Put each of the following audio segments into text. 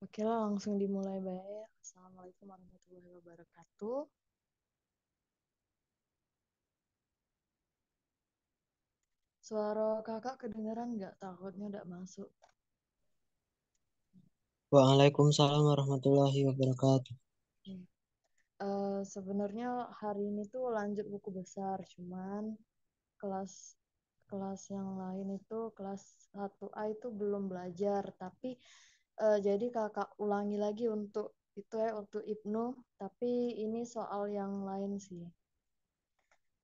Oke lah, langsung dimulai baik. Assalamualaikum warahmatullahi wabarakatuh. Suara kakak kedengeran nggak? Takutnya nggak masuk. Waalaikumsalam warahmatullahi wabarakatuh. Hmm. Sebenarnya hari ini tuh lanjut buku besar, cuman kelas kelas yang lain itu kelas 1A itu belum belajar, tapi jadi kakak ulangi lagi untuk itu ya untuk Ibnu, tapi ini soal yang lain sih.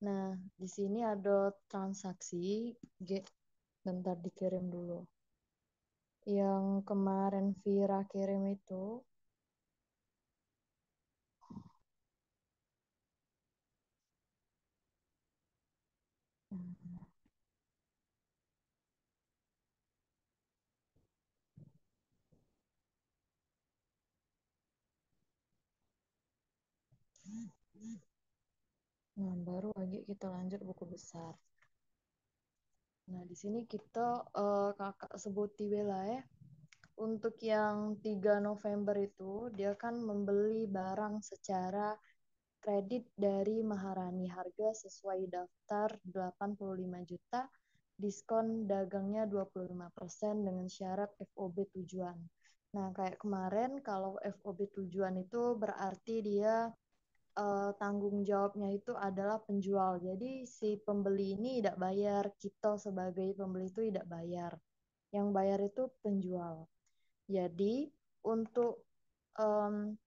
Nah, di sini ada transaksi. Bentar dikirim dulu. Yang kemarin Vira kirim itu, nah baru lagi kita lanjut buku besar. Nah, di sini kita kakak sebuti bela ya. Untuk yang 3 November itu, dia kan membeli barang secara kredit dari Maharani, harga sesuai daftar 85 juta, diskon dagangnya 25% dengan syarat FOB tujuan. Nah, kayak kemarin kalau FOB tujuan itu berarti dia tanggung jawabnya itu adalah penjual. Jadi si pembeli ini tidak bayar, kita sebagai pembeli itu tidak bayar. Yang bayar itu penjual. Jadi untuk um,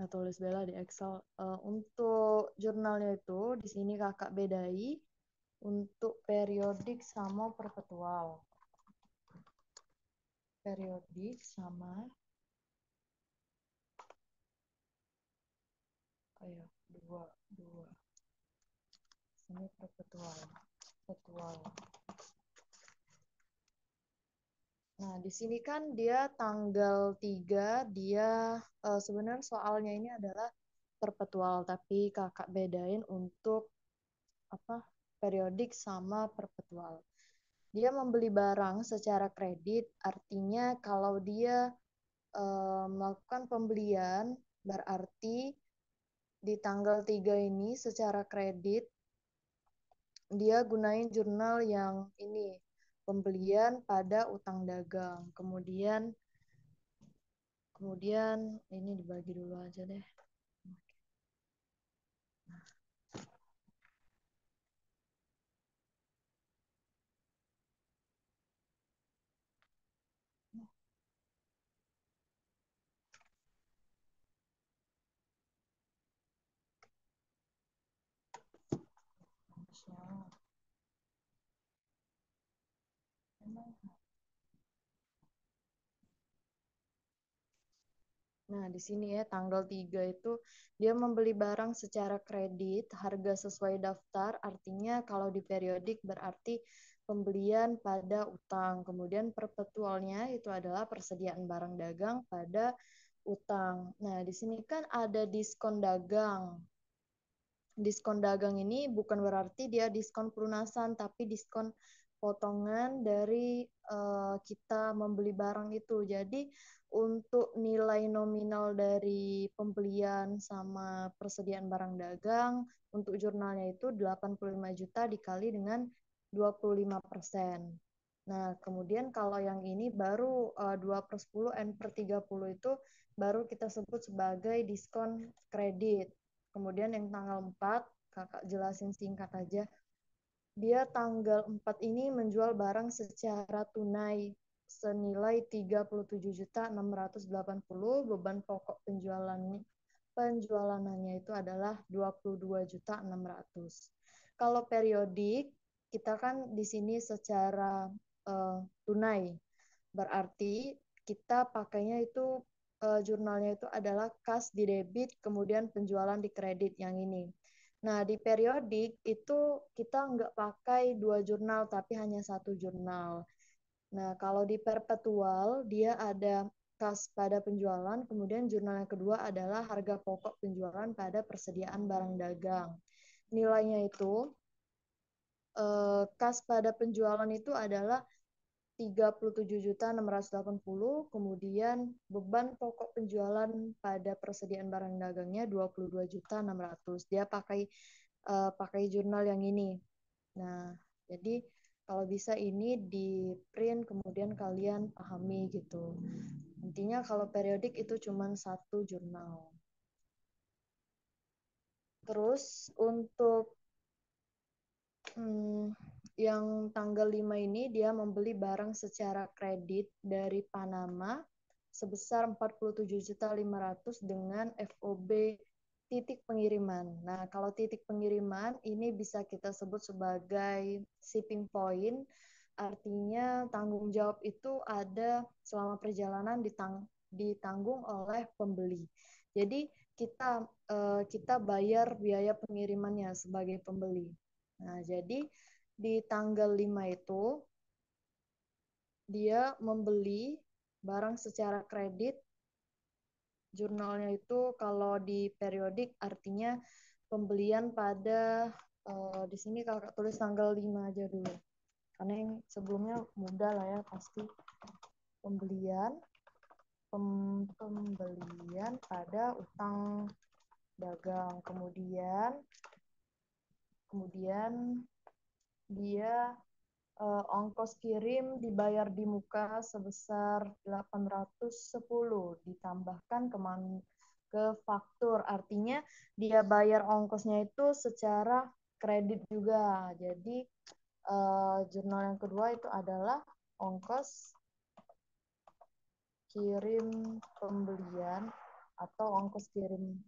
tulis bela di Excel. Untuk jurnalnya itu di sini kakak bedai untuk periodik sama perpetual. Periodik sama ayo dua dua. Sini perpetual. Perpetual. Nah, di sini kan dia tanggal 3 dia sebenarnya soalnya ini adalah perpetual, tapi kakak bedain untuk apa? Periodik sama perpetual. Dia membeli barang secara kredit, artinya kalau dia melakukan pembelian berarti di tanggal 3 ini secara kredit dia gunain jurnal yang ini pembelian pada utang dagang. Kemudian ini dibagi dulu aja deh. Nah, di sini ya tanggal 3 itu dia membeli barang secara kredit, harga sesuai daftar, artinya kalau di periodik berarti pembelian pada utang. Kemudian perpetualnya itu adalah persediaan barang dagang pada utang. Nah, di sini kan ada diskon dagang. Diskon dagang ini bukan berarti dia diskon pelunasan, tapi diskon potongan dari kita membeli barang itu. Jadi untuk nilai nominal dari pembelian sama persediaan barang dagang untuk jurnalnya itu 85 juta dikali dengan 25%. Nah, kemudian kalau yang ini baru 2 per 10 N per 30 itu baru kita sebut sebagai diskon kredit. Kemudian yang tanggal 4, kakak jelasin singkat aja. Dia tanggal 4 ini menjual barang secara tunai senilai 37.680, beban pokok penjualannya itu adalah 22.600. Kalau periodik, kita kan di sini secara tunai. Berarti kita pakainya itu jurnalnya itu adalah kas di debit, kemudian penjualan di kredit yang ini. Nah, di periodik itu kita nggak pakai dua jurnal, tapi hanya satu jurnal. Nah, kalau di perpetual, dia ada kas pada penjualan, kemudian jurnal yang kedua adalah harga pokok penjualan pada persediaan barang dagang. Nilainya itu, kas pada penjualan itu adalah 37.680, kemudian beban pokok penjualan pada persediaan barang dagangnya 22.600. Dia pakai jurnal yang ini. Nah, jadi kalau bisa ini di print kemudian kalian pahami gitu. Intinya kalau periodik itu cuma satu jurnal. Terus untuk yang tanggal 5 ini dia membeli barang secara kredit dari Panama sebesar 47.500 dengan FOB titik pengiriman. Nah, kalau titik pengiriman ini bisa kita sebut sebagai shipping point, artinya tanggung jawab itu ada selama perjalanan ditanggung oleh pembeli. Jadi kita bayar biaya pengirimannya sebagai pembeli. Nah, jadi di tanggal 5 itu dia membeli barang secara kredit. Jurnalnya itu kalau di periodik artinya pembelian pada di sini kakak tulis tanggal 5 aja dulu. Karena yang sebelumnya mudah lah ya pasti. Pembelian pada utang dagang. Kemudian dia ongkos kirim dibayar di muka sebesar 810 ditambahkan ke faktur. Artinya dia bayar ongkosnya itu secara kredit juga. Jadi jurnal yang kedua itu adalah ongkos kirim pembelian atau ongkos kirim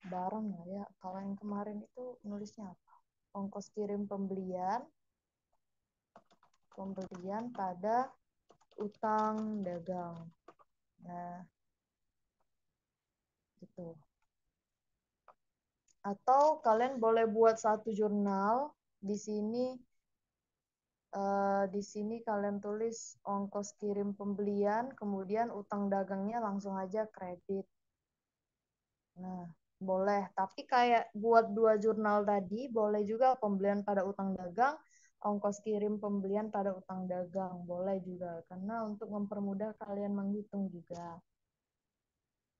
barang ya. Kalau yang kemarin itu nulisnya apa? Ongkos kirim pembelian pada utang dagang. Nah, gitu. Atau kalian boleh buat satu jurnal di sini. Di sini kalian tulis ongkos kirim pembelian, kemudian utang dagangnya langsung aja kredit. Nah, boleh. Tapi kayak buat dua jurnal tadi, boleh juga pembelian pada utang dagang, ongkos kirim pembelian pada utang dagang. Boleh juga. Karena untuk mempermudah kalian menghitung juga.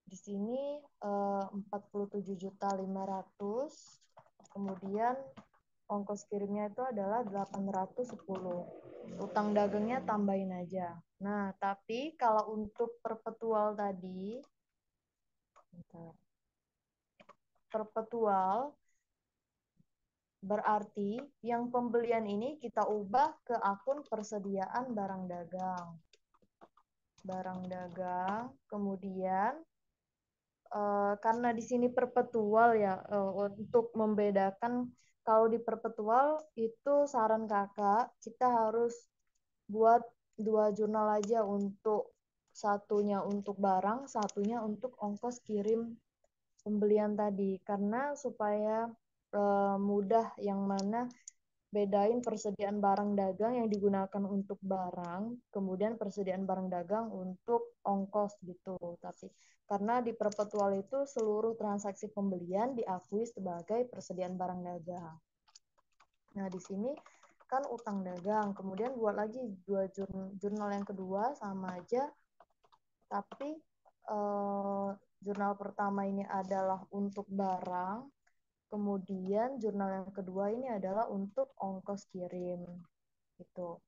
Di sini 47.500. Kemudian ongkos kirimnya itu adalah 810. Utang dagangnya tambahin aja. Nah, tapi kalau untuk perpetual tadi, perpetual berarti yang pembelian ini kita ubah ke akun persediaan barang dagang. Barang dagang, kemudian karena di sini perpetual ya, untuk membedakan kalau di perpetual itu saran kakak kita harus buat dua jurnal aja, untuk satunya untuk barang, satunya untuk ongkos kirim pembelian tadi, karena supaya mudah yang mana bedain persediaan barang dagang yang digunakan untuk barang, kemudian persediaan barang dagang untuk ongkos gitu. Tapi karena di perpetual itu seluruh transaksi pembelian diakui sebagai persediaan barang dagang. Nah, di sini kan utang dagang, kemudian buat lagi dua jurnal yang kedua sama aja, tapi jurnal pertama ini adalah untuk barang, kemudian jurnal yang kedua ini adalah untuk ongkos kirim. Gitu.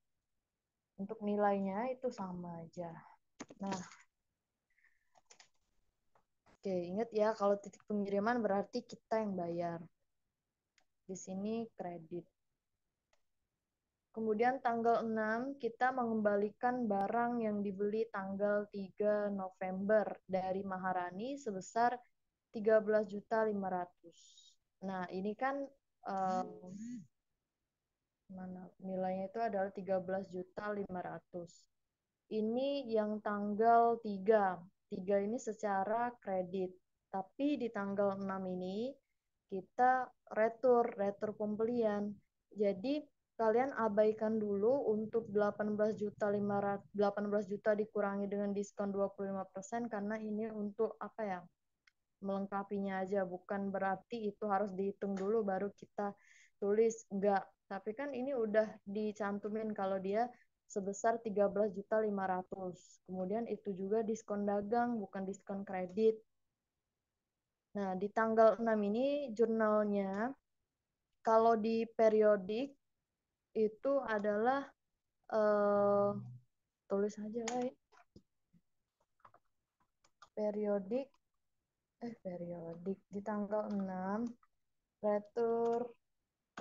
Untuk nilainya itu sama aja. Nah, oke, ingat ya kalau titik pengiriman berarti kita yang bayar. Di sini kredit. Kemudian tanggal 6 kita mengembalikan barang yang dibeli tanggal 3 November dari Maharani sebesar 13.500. Nah, ini kan nilainya itu adalah 13.500. Ini yang tanggal 3. 3 ini secara kredit. Tapi di tanggal 6 ini kita retur pembelian. Jadi kalian abaikan dulu untuk 18 juta dikurangi dengan diskon 25% karena ini untuk apa ya? Melengkapinya aja, bukan berarti itu harus dihitung dulu baru kita tulis, enggak. Tapi kan ini udah dicantumin kalau dia sebesar 13.500.000. Kemudian itu juga diskon dagang, bukan diskon kredit. Nah, di tanggal 6 ini jurnalnya, kalau di periodik itu adalah, eh, tulis aja lah ya, periodik, periodik di tanggal 6, retur,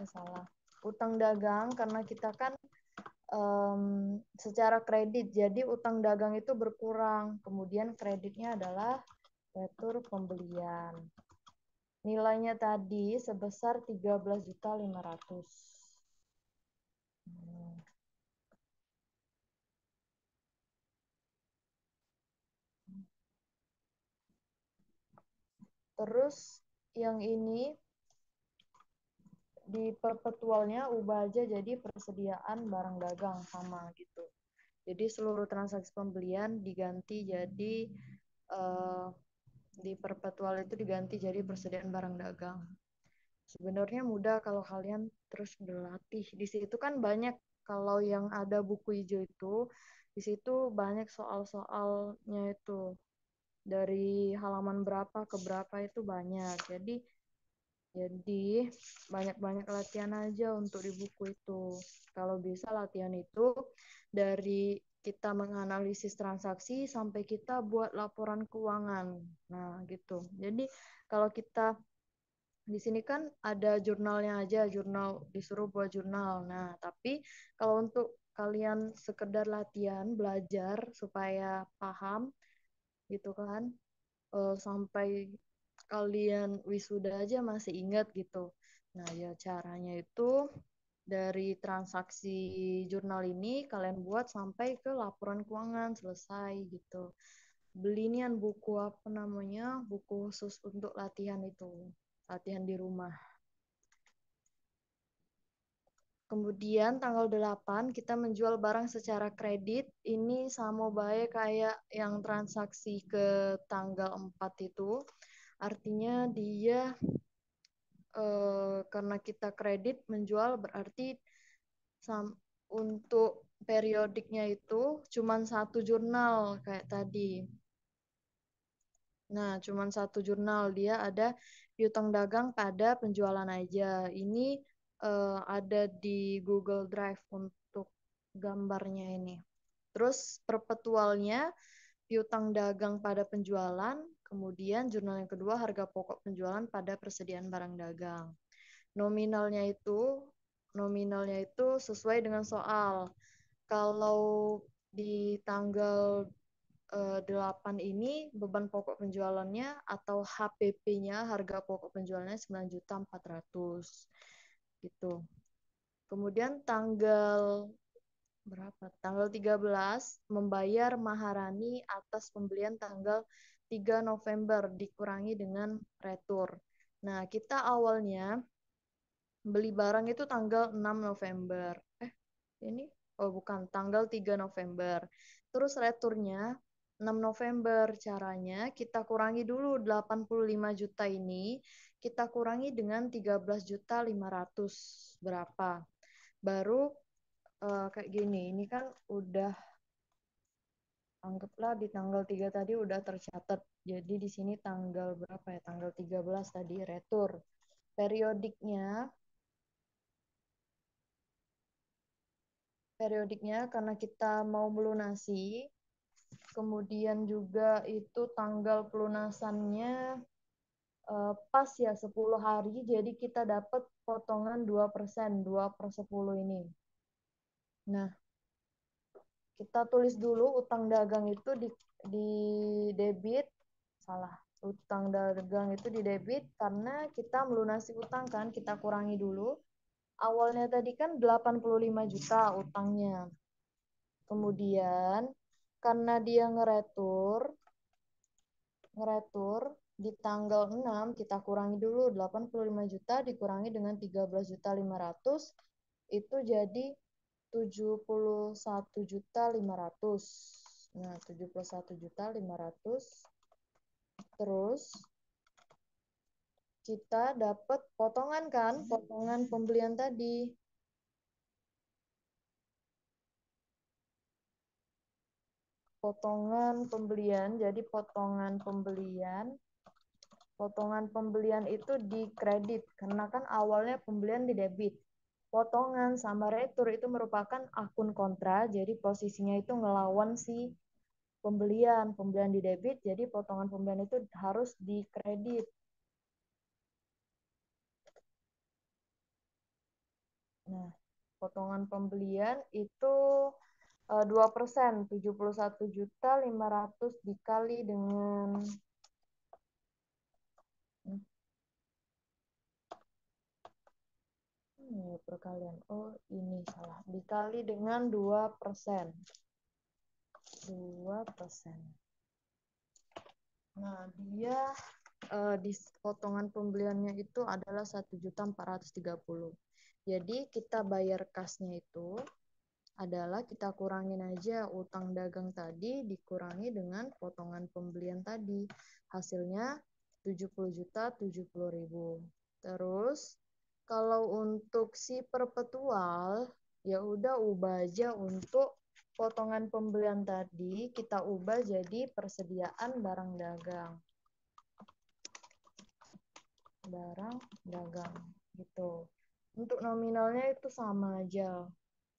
salah, utang dagang, karena kita kan secara kredit, jadi utang dagang itu berkurang, kemudian kreditnya adalah retur pembelian. Nilainya tadi sebesar 13.500.000. Terus yang ini di perpetualnya ubah aja jadi persediaan barang dagang sama gitu. Jadi seluruh transaksi pembelian diganti jadi, uh, di perpetual itu diganti jadi persediaan barang dagang. Sebenarnya mudah kalau kalian terus berlatih. Di situ kan banyak, kalau yang ada buku hijau itu, di situ banyak soal-soalnya itu. Dari halaman berapa ke berapa itu banyak. Jadi banyak-banyak latihan aja untuk di buku itu. Kalau bisa latihan itu dari kita menganalisis transaksi sampai kita buat laporan keuangan. Nah, gitu. Jadi kalau kita di sini kan ada jurnalnya aja, jurnal disuruh buat jurnal. Nah, tapi kalau untuk kalian sekedar latihan, belajar supaya paham gitu kan, sampai kalian wisuda aja masih ingat gitu. Nah, ya caranya itu dari transaksi jurnal ini kalian buat sampai ke laporan keuangan selesai gitu. Beli nian buku apa namanya? Buku khusus untuk latihan itu. Latihan di rumah. Kemudian tanggal 8 kita menjual barang secara kredit. Ini sama baik kayak yang transaksi ke tanggal 4 itu. Artinya dia, karena kita kredit menjual berarti untuk periodiknya itu cuma satu jurnal kayak tadi. Nah, cuma satu jurnal, dia ada piutang dagang pada penjualan aja. Ini ada di Google Drive untuk gambarnya ini. Terus perpetualnya piutang dagang pada penjualan, kemudian jurnal yang kedua harga pokok penjualan pada persediaan barang dagang. Nominalnya itu nominalnya itu sesuai dengan soal. Kalau di tanggal 8 ini beban pokok penjualannya atau HPP-nya, harga pokok penjualannya 9.400.000 gitu. Kemudian tanggal berapa? Tanggal 13 membayar Maharani atas pembelian tanggal 3 November dikurangi dengan retur. Nah, kita awalnya beli barang itu tanggal 6 November. Ini bukan, tanggal 3 November. Terus returnya 6 November. Caranya kita kurangi dulu 85 juta ini, kita kurangi dengan 13.500.000 berapa. Baru kayak gini. Ini kan udah, anggaplah di tanggal 3 tadi udah tercatat. Jadi di sini tanggal berapa ya? Tanggal 13 tadi retur. Periodiknya karena kita mau melunasi, kemudian juga itu tanggal pelunasannya pas ya 10 hari, jadi kita dapat potongan 2%, 2/10 ini. Nah, kita tulis dulu utang dagang itu di debit, salah, utang dagang itu di debit karena kita melunasi utang kan, kita kurangi dulu. Awalnya tadi kan 85 juta utangnya. Kemudian karena dia ngeretur di tanggal 6 kita kurangi dulu 85 juta dikurangi dengan 13.500.000 itu jadi 71.500.000. Nah, 71.500.000. Terus kita dapat potongan kan, Hmm. potongan pembelian tadi. potongan pembelian. Jadi potongan pembelian itu di kredit karena kan awalnya pembelian di debit. Potongan sama retur itu merupakan akun kontra, jadi posisinya itu ngelawan si pembelian di debit, jadi potongan pembelian itu harus di kredit. Nah, potongan pembelian itu 2%, 71.500.000 dikali dengan perkalian. Oh, ini salah. Dikali dengan 2%. 2%. Nah, dia di potongan pembeliannya itu adalah 1.430.000. Jadi kita bayar kasnya itu adalah kita kurangin aja utang dagang tadi dikurangi dengan potongan pembelian tadi. Hasilnya 70.070.000. Terus kalau untuk si perpetual ya udah ubah aja untuk potongan pembelian tadi kita ubah jadi persediaan barang dagang. Barang dagang gitu. Untuk nominalnya itu sama aja,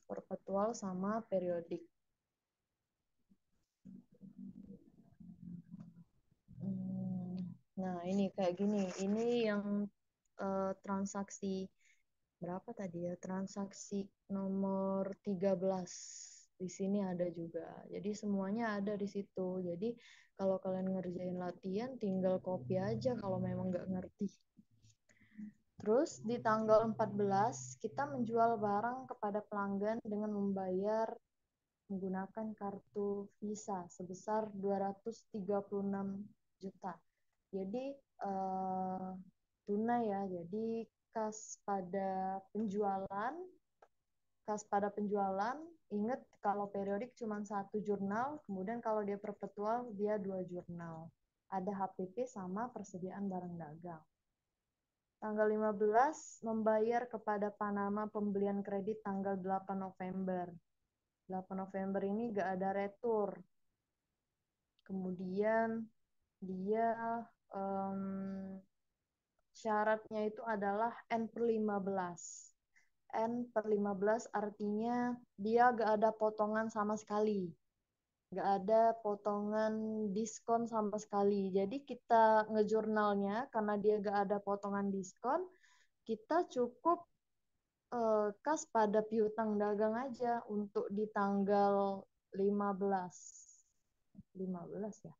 perpetual sama periodik. Nah, ini kayak gini. Ini yang transaksi berapa tadi ya? Transaksi nomor 13. Di sini ada juga. Jadi semuanya ada di situ. Jadi kalau kalian ngerjain latihan tinggal copy aja kalau memang nggak ngerti. Terus di tanggal 14 kita menjual barang kepada pelanggan dengan membayar menggunakan kartu Visa sebesar 236 juta. Jadi tunai ya. Jadi kas pada penjualan, ingat kalau periodik cuma satu jurnal, kemudian kalau dia perpetual dia 2 jurnal. Ada HPP sama persediaan barang dagang. Tanggal 15 membayar kepada Panama pembelian kredit tanggal 8 November. 8 November ini gak ada retur. Kemudian dia syaratnya itu adalah N/15. N/15 artinya dia gak ada potongan sama sekali. Gak ada potongan diskon sama sekali. Jadi kita ngejurnalnya karena dia gak ada potongan diskon, kita cukup kas pada piutang dagang aja untuk di tanggal 15. 15 ya?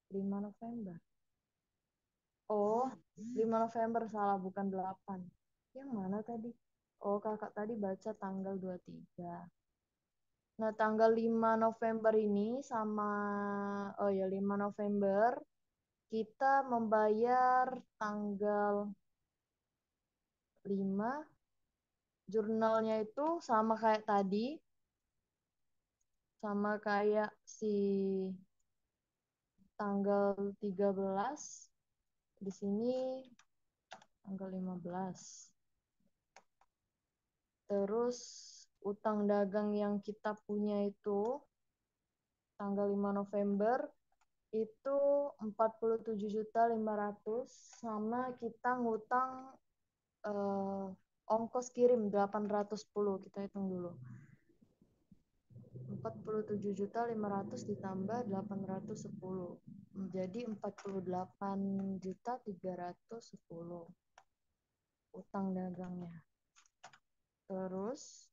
5 November. Oh, 5 November salah, bukan 8. Yang mana tadi? Oh, kakak tadi baca tanggal 23. Nah, tanggal 5 November ini sama, oh ya 5 November, kita membayar tanggal 5, jurnalnya itu sama kayak tadi, sama kayak si tanggal 13, di sini tanggal 15. Terus utang dagang yang kita punya itu tanggal 5 November itu 47.500.000 sama kita ngutang ongkos kirim 810, kita hitung dulu. 47.500.000 ditambah 810 menjadi 48.310 utang dagangnya. Terus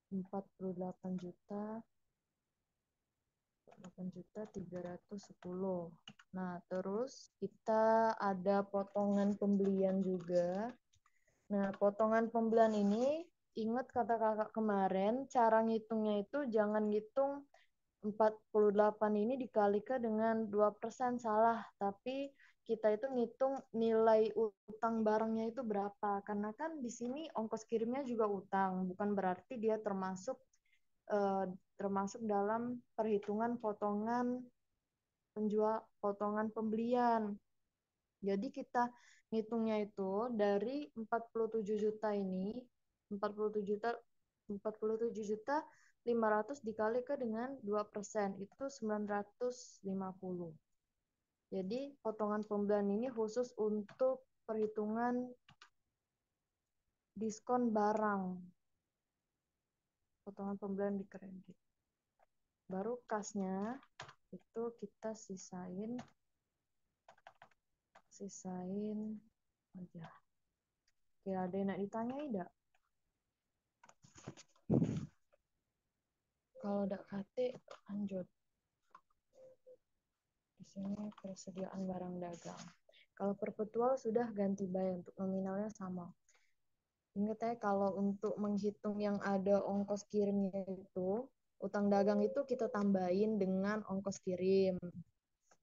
48 juta 8.310. Nah, terus kita ada potongan pembelian juga. Nah, potongan pembelian ini, ingat kata kakak kemarin, cara ngitungnya itu jangan ngitung 48 ini dikalikan dengan 2%, salah. Tapi kita itu ngitung nilai utang barangnya itu berapa. Karena kan di sini ongkos kirimnya juga utang, bukan berarti dia termasuk dalam perhitungan potongan pembelian. Jadi kita ngitungnya itu dari 47 juta ini, 47 juta 47 juta 500 dikali ke dengan 2%, itu 950. Jadi potongan pembelian ini khusus untuk perhitungan diskon barang. Potongan pembelian di kredit. Baru kasnya itu kita sisain aja. Oke, ada yang nak ditanya tidak? Kalau tidak kate, lanjut. Di sini persediaan barang dagang. Kalau perpetual sudah ganti bayar, untuk nominalnya sama. Ingat ya, kalau untuk menghitung yang ada ongkos kirimnya itu, utang dagang itu kita tambahin dengan ongkos kirim.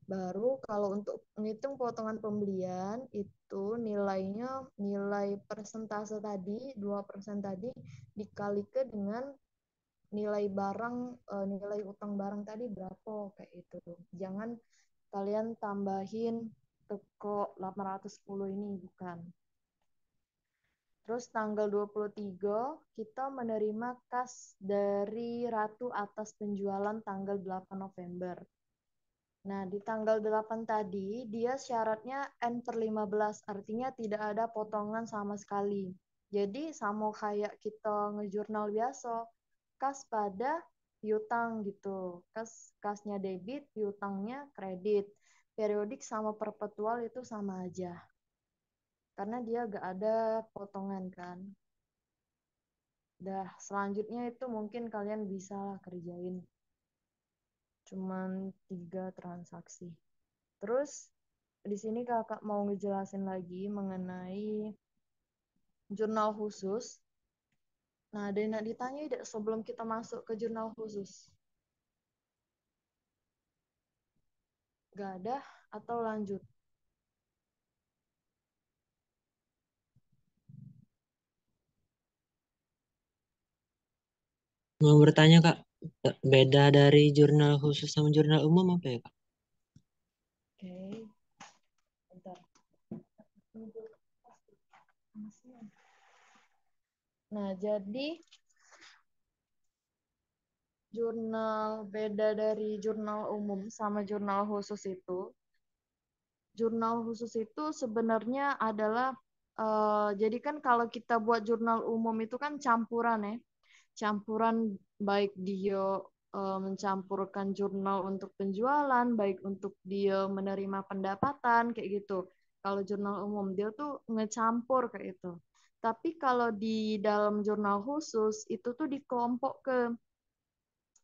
Baru kalau untuk menghitung potongan pembelian itu nilai persentase tadi 2% tadi dikali ke dengan nilai barang nilai utang barang tadi berapa kayak itu. Jangan kalian tambahin teko 810 ini, bukan. Terus tanggal 23 kita menerima kas dari Ratu atas penjualan tanggal 8 November. Nah, di tanggal 8 tadi, dia syaratnya N/15, artinya tidak ada potongan sama sekali. Jadi, sama kayak kita ngejurnal biasa, kas pada piutang gitu. Kasnya debit, piutangnya kredit. Periodik sama perpetual itu sama aja. Karena dia gak ada potongan kan. Dah, selanjutnya itu mungkin kalian bisa lah kerjain. Cuman 3 transaksi. Terus di sini kakak mau ngejelasin lagi mengenai jurnal khusus. Nah, ada yang nak ditanya tidak sebelum kita masuk ke jurnal khusus? Gak ada atau lanjut? Mau bertanya Kak, beda dari jurnal khusus sama jurnal umum apa ya Kak? Oke, bentar. Nah, jadi jurnal beda dari jurnal umum sama jurnal khusus itu. Jurnal khusus itu sebenarnya adalah jadi kan kalau kita buat jurnal umum itu kan campuran ya. Campuran baik dia mencampurkan jurnal untuk penjualan, baik untuk dia menerima pendapatan kayak gitu. Kalau jurnal umum dia tuh ngecampur kayak itu. Tapi kalau di dalam jurnal khusus itu tuh dikelompok ke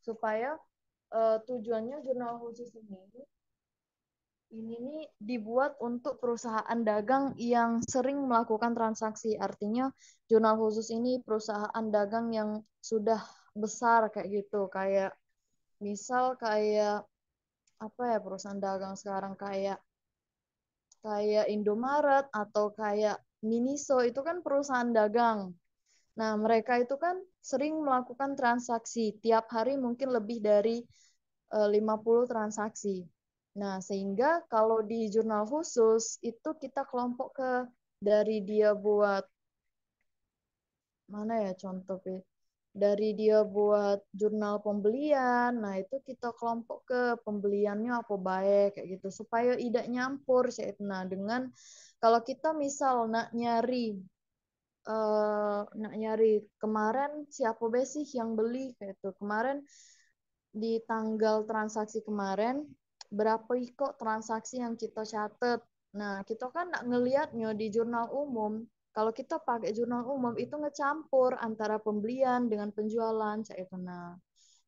supaya tujuannya jurnal khusus ini nih dibuat untuk perusahaan dagang yang sering melakukan transaksi. Artinya jurnal khusus ini perusahaan dagang yang sudah besar kayak gitu. Kayak misal kayak apa ya, perusahaan dagang sekarang kayak kayak Indomaret atau kayak Miniso itu kan perusahaan dagang. Nah, mereka itu kan sering melakukan transaksi. Tiap hari mungkin lebih dari 50 transaksi. Nah, sehingga kalau di jurnal khusus itu kita kelompok ke dari dia buat mana ya contoh dari dia buat jurnal pembelian. Nah, itu kita kelompok ke pembeliannya apa baik kayak gitu supaya tidak nyampur sih. Nah, dengan kalau kita misal nak nyari kemarin siapa sih yang beli kayak itu. Kemarin di tanggal transaksi kemarin berapa kok transaksi yang kita catat. Nah, kita kan nak ngelihatnya di jurnal umum. Kalau kita pakai jurnal umum itu ngecampur antara pembelian dengan penjualan saya kenal.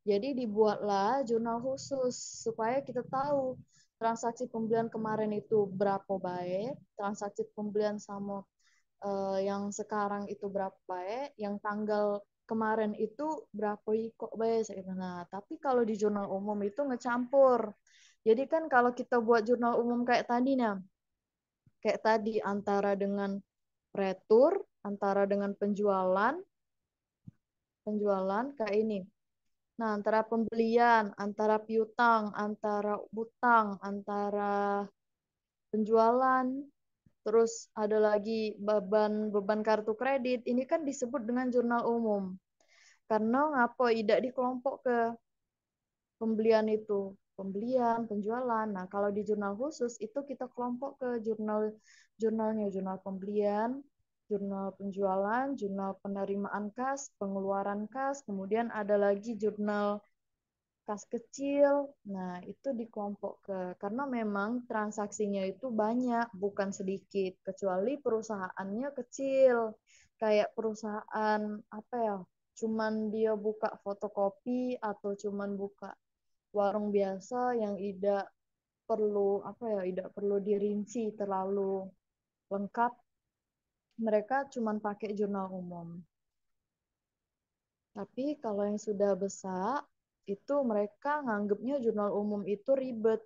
Jadi dibuatlah jurnal khusus supaya kita tahu transaksi pembelian kemarin itu berapa baik, transaksi pembelian sama yang sekarang itu berapa baik, yang tanggal kemarin itu berapa kok baik. Nah, tapi kalau di jurnal umum itu ngecampur. Jadi kan kalau kita buat jurnal umum kayak tadi, nah, kayak tadi antara dengan retur, antara dengan penjualan kayak ini. Nah, antara pembelian, antara piutang, antara utang, antara penjualan, terus ada lagi beban kartu kredit. Ini kan disebut dengan jurnal umum. Karena ngapo tidak dikelompok ke pembelian itu, pembelian, penjualan. Nah, kalau di jurnal khusus itu kita kelompok ke jurnalnya, jurnal pembelian, jurnal penjualan, jurnal penerimaan kas, pengeluaran kas, kemudian ada lagi jurnal kas kecil. Nah, itu dikelompok ke karena memang transaksinya itu banyak, bukan sedikit, kecuali perusahaannya kecil. Kayak perusahaan apa ya? Cuman dia buka fotokopi atau cuman buka warung biasa yang tidak perlu apa ya, tidak perlu dirinci terlalu lengkap. Mereka cuman pakai jurnal umum. Tapi kalau yang sudah besar, itu mereka nganggapnya jurnal umum itu ribet.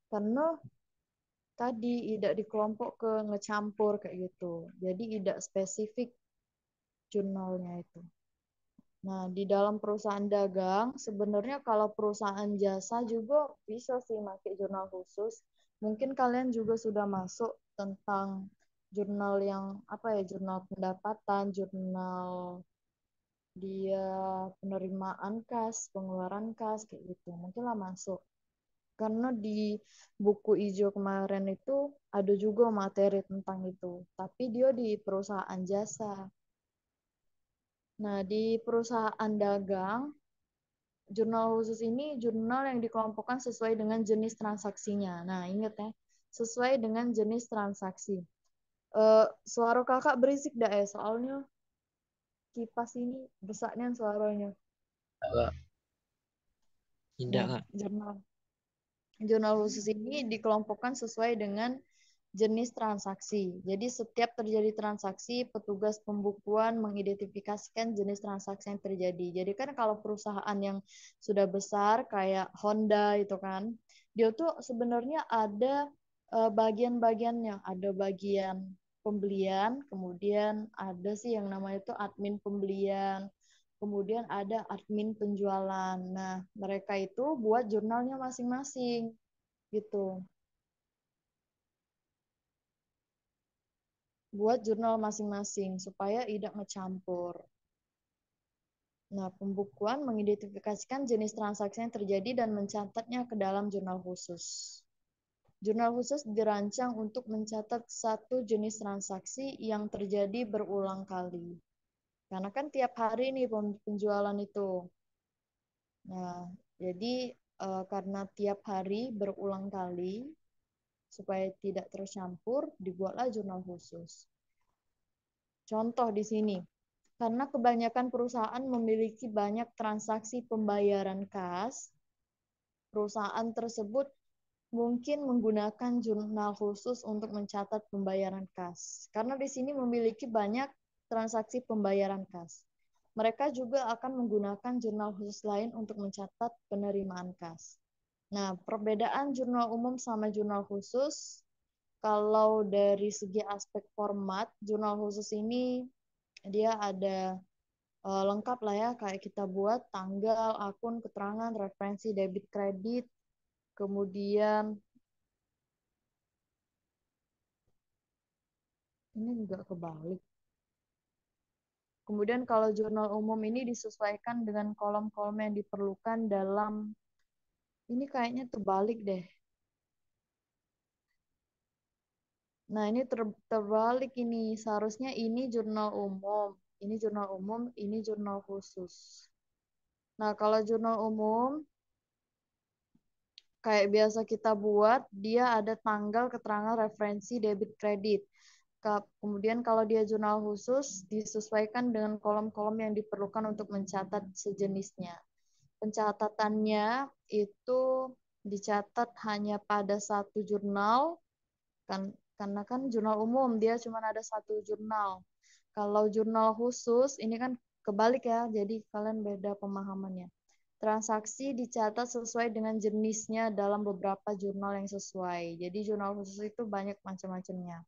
Karena tadi tidak dikelompok ke ngecampur kayak gitu. Jadi tidak spesifik jurnalnya itu. Nah, di dalam perusahaan dagang, sebenarnya kalau perusahaan jasa juga bisa sih pakai jurnal khusus. Mungkin kalian juga sudah masuk tentang jurnal yang apa ya, jurnal pendapatan, jurnal dia penerimaan kas, pengeluaran kas, kayak gitu. Mungkinlah masuk. Karena di buku hijau kemarin itu ada juga materi tentang itu. Tapi dia di perusahaan jasa. Nah, di perusahaan dagang, jurnal khusus ini jurnal yang dikelompokkan sesuai dengan jenis transaksinya. Nah, ingat ya, sesuai dengan jenis transaksi. Suara kakak berisik dah ya, soalnya kipas ini besarnya suaranya. Kak. Tidak, Nah, Kak. jurnal jurnal khusus ini dikelompokkan sesuai dengan jenis transaksi. Jadi setiap terjadi transaksi, petugas pembukuan mengidentifikasikan jenis transaksi yang terjadi. Jadi kan kalau perusahaan yang sudah besar kayak Honda itu kan, dia tuh sebenarnya ada bagian-bagiannya. Ada bagian pembelian, kemudian ada sih yang namanya itu admin pembelian, kemudian ada admin penjualan. Nah, mereka itu buat jurnalnya masing-masing gitu. Buat jurnal masing-masing supaya tidak ngecampur. Nah, pembukuan mengidentifikasikan jenis transaksi yang terjadi dan mencatatnya ke dalam jurnal khusus. Jurnal khusus dirancang untuk mencatat satu jenis transaksi yang terjadi berulang kali. Karena kan tiap hari nih penjualan itu. Nah, jadi karena tiap hari berulang kali, supaya tidak tercampur, dibuatlah jurnal khusus. Contoh di sini, karena kebanyakan perusahaan memiliki banyak transaksi pembayaran kas, perusahaan tersebut mungkin menggunakan jurnal khusus untuk mencatat pembayaran kas. Karena di sini memiliki banyak transaksi pembayaran kas. Mereka juga akan menggunakan jurnal khusus lain untuk mencatat penerimaan kas. Nah, perbedaan jurnal umum sama jurnal khusus, kalau dari segi aspek format, jurnal khusus ini dia ada lengkap lah ya, kayak kita buat tanggal, akun, keterangan, referensi debit kredit, kemudian ini juga kebalik. Kemudian kalau jurnal umum ini disesuaikan dengan kolom-kolom yang diperlukan dalam, ini kayaknya terbalik deh. Nah, ini terbalik ini. Seharusnya ini jurnal umum, ini jurnal umum, ini jurnal khusus. Nah, kalau jurnal umum kayak biasa kita buat, dia ada tanggal, keterangan, referensi, debit, kredit. Kemudian kalau dia jurnal khusus, disesuaikan dengan kolom-kolom yang diperlukan untuk mencatat sejenisnya. Pencatatannya itu dicatat hanya pada satu jurnal, kan, karena kan jurnal umum, dia cuma ada satu jurnal. Kalau jurnal khusus, ini kan kebalik ya, jadi kalian beda pemahamannya. Transaksi dicatat sesuai dengan jenisnya dalam beberapa jurnal yang sesuai. Jadi jurnal khusus itu banyak macam-macamnya.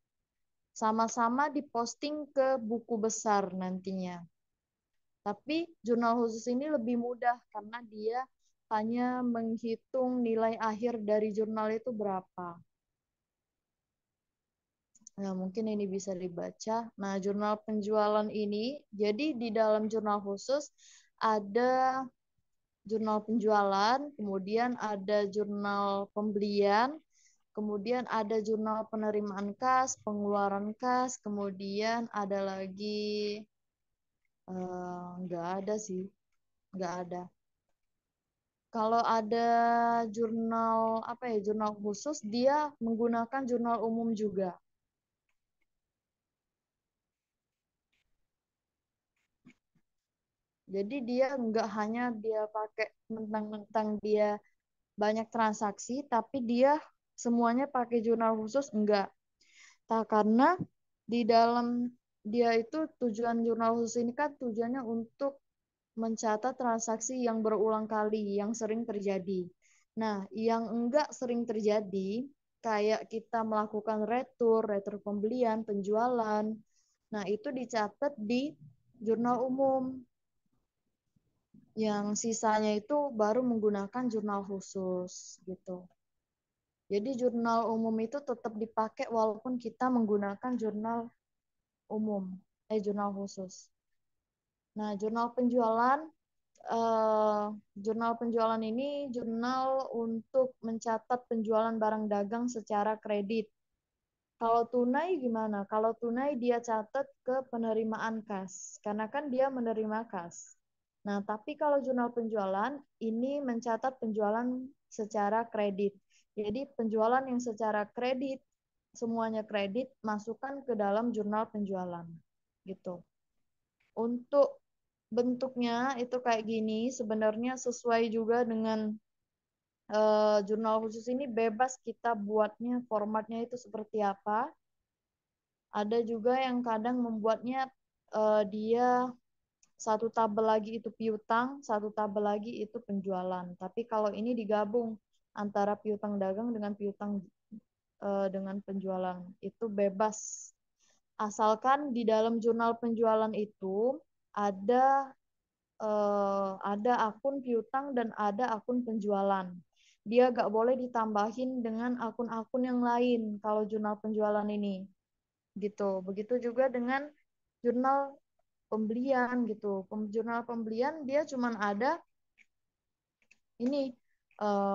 Sama-sama diposting ke buku besar nantinya. Tapi jurnal khusus ini lebih mudah karena dia hanya menghitung nilai akhir dari jurnal itu berapa. Nah, mungkin ini bisa dibaca. Nah, jurnal penjualan ini, jadi di dalam jurnal khusus ada jurnal penjualan, kemudian ada jurnal pembelian, kemudian ada jurnal penerimaan kas, pengeluaran kas, kemudian ada lagi, nggak ada sih, nggak ada. Kalau ada jurnal apa ya, jurnal khusus, dia menggunakan jurnal umum juga. Jadi dia nggak hanya dia pakai mentang-mentang dia banyak transaksi, tapi dia semuanya pakai jurnal khusus enggak. Karena di dalam dia itu tujuan jurnal khusus ini kan tujuannya untuk mencatat transaksi yang berulang kali, yang sering terjadi. Nah, yang enggak sering terjadi, kayak kita melakukan retur pembelian, penjualan, nah itu dicatat di jurnal umum. Yang sisanya itu baru menggunakan jurnal khusus gitu. Jadi jurnal umum itu tetap dipakai walaupun kita menggunakan umum, jurnal khusus. Nah, eh, jurnal penjualan ini jurnal untuk mencatat penjualan barang dagang secara kredit. Kalau tunai gimana? Kalau tunai dia catat ke penerimaan kas, karena kan dia menerima kas. Nah, tapi kalau jurnal penjualan ini mencatat penjualan secara kredit. Jadi penjualan yang secara kredit, semuanya kredit, masukkan ke dalam jurnal penjualan. Gitu. Untuk bentuknya itu kayak gini, sebenarnya sesuai juga dengan jurnal khusus ini bebas kita buatnya, formatnya itu seperti apa. Ada juga yang kadang membuatnya dia satu tabel lagi itu piutang, satu tabel lagi itu penjualan. Tapi kalau ini digabung antara piutang dagang dengan piutang dengan penjualan itu bebas. Asalkan di dalam jurnal penjualan itu ada ada akun piutang dan ada akun penjualan. Dia gak boleh ditambahin dengan akun-akun yang lain kalau jurnal penjualan ini gitu. Begitu juga dengan jurnal pembelian gitu. Jurnal pembelian dia cuma ada ini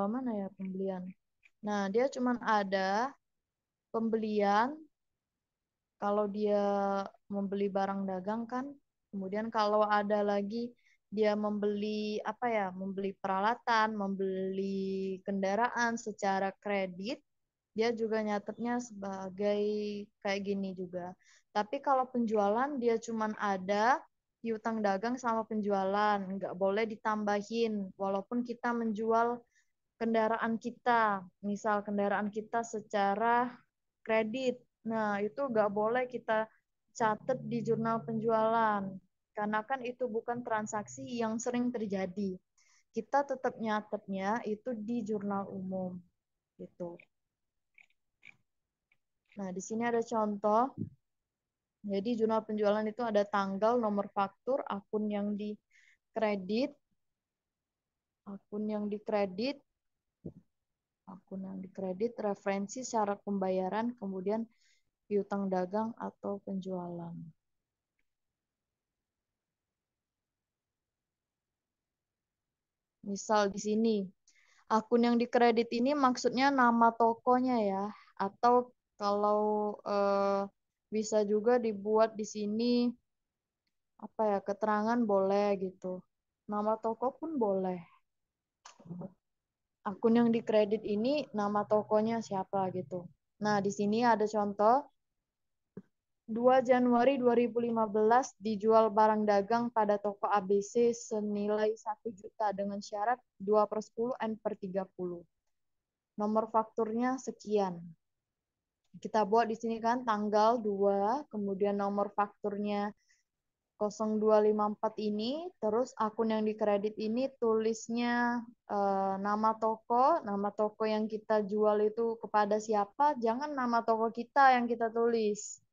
mana ya pembelian. Nah, dia cuma ada pembelian kalau dia membeli barang dagang kan. Kemudian kalau ada lagi dia membeli apa ya, membeli peralatan, membeli kendaraan secara kredit, dia juga nyatetnya sebagai kayak gini juga. Tapi kalau penjualan dia cuma ada piutang dagang sama penjualan, nggak boleh ditambahin walaupun kita menjual kendaraan kita, misal kendaraan kita secara kredit. Nah, itu nggak boleh kita catat di jurnal penjualan, karena kan itu bukan transaksi yang sering terjadi. Kita tetap nyatetnya itu di jurnal umum, gitu. Nah, di sini ada contoh. Jadi jurnal penjualan itu ada tanggal, nomor faktur, akun yang dikredit, referensi syarat pembayaran, kemudian piutang dagang atau penjualan. Misal di sini, akun yang dikredit ini maksudnya nama tokonya ya, atau kalau bisa juga dibuat di sini apa ya, keterangan boleh gitu. Nama toko pun boleh. Akun yang dikredit ini nama tokonya siapa gitu. Nah, di sini ada contoh 2 Januari 2015 dijual barang dagang pada toko ABC senilai 1 juta dengan syarat 2/10 N/30. Nomor fakturnya sekian. Kita buat di sini kan tanggal 2, kemudian nomor fakturnya 0254 ini, terus akun yang dikredit ini tulisnya nama toko yang kita jual itu kepada siapa, jangan nama toko kita yang kita tulis.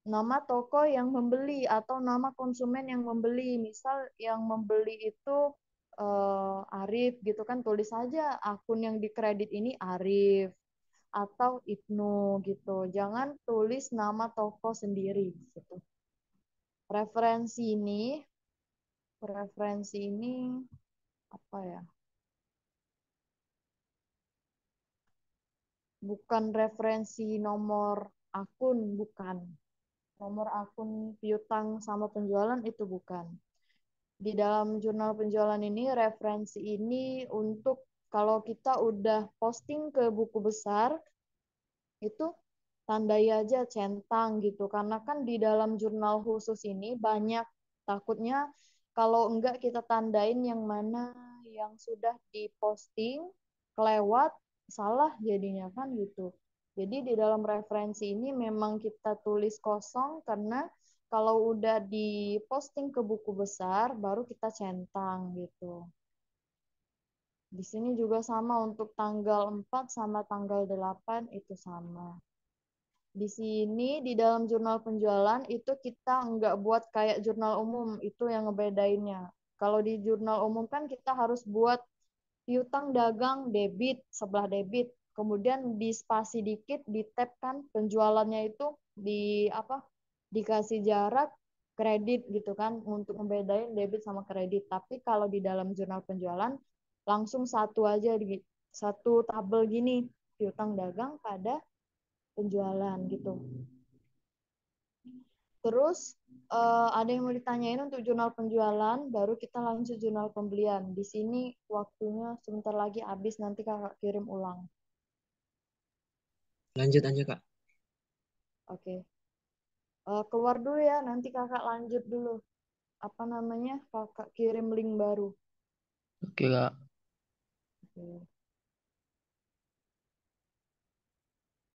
Nama toko yang membeli atau nama konsumen yang membeli. Misal yang membeli itu Arif gitu kan, tulis saja akun yang dikredit ini Arif. atau Ibnu gitu. Jangan tulis nama toko sendiri gitu. Referensi ini, referensi ini apa ya? Bukan referensi nomor akun, bukan. Nomor akun piutang sama penjualan itu bukan. Di dalam jurnal penjualan ini, referensi ini untuk kalau kita udah posting ke buku besar, itu tandai aja centang gitu. Karena kan di dalam jurnal khusus ini banyak, takutnya kalau enggak kita tandain yang mana yang sudah diposting, kelewat, salah jadinya kan gitu. Jadi di dalam referensi ini memang kita tulis kosong karena kalau udah diposting ke buku besar baru kita centang gitu. Di sini juga sama untuk tanggal 4 sama tanggal 8 itu sama. Di sini di dalam jurnal penjualan itu kita nggak buat kayak jurnal umum, itu yang ngebedainnya. Kalau di jurnal umum kan kita harus buat piutang dagang debit, sebelah debit. Kemudian di spasi dikit, di tab kan penjualannya itu di apa? Dikasih jarak kredit gitu kan untuk ngebedain debit sama kredit. Tapi kalau di dalam jurnal penjualan langsung satu aja di satu tabel gini, piutang dagang pada penjualan gitu. Terus ada yang mau ditanyain untuk jurnal penjualan, baru kita lanjut jurnal pembelian. Di sini waktunya sebentar lagi habis, nanti kakak kirim ulang. Lanjut aja Kak. Oke. Keluar dulu ya, nanti kakak lanjut dulu. Apa namanya? Kakak kirim link baru. Oke Kak. Oke.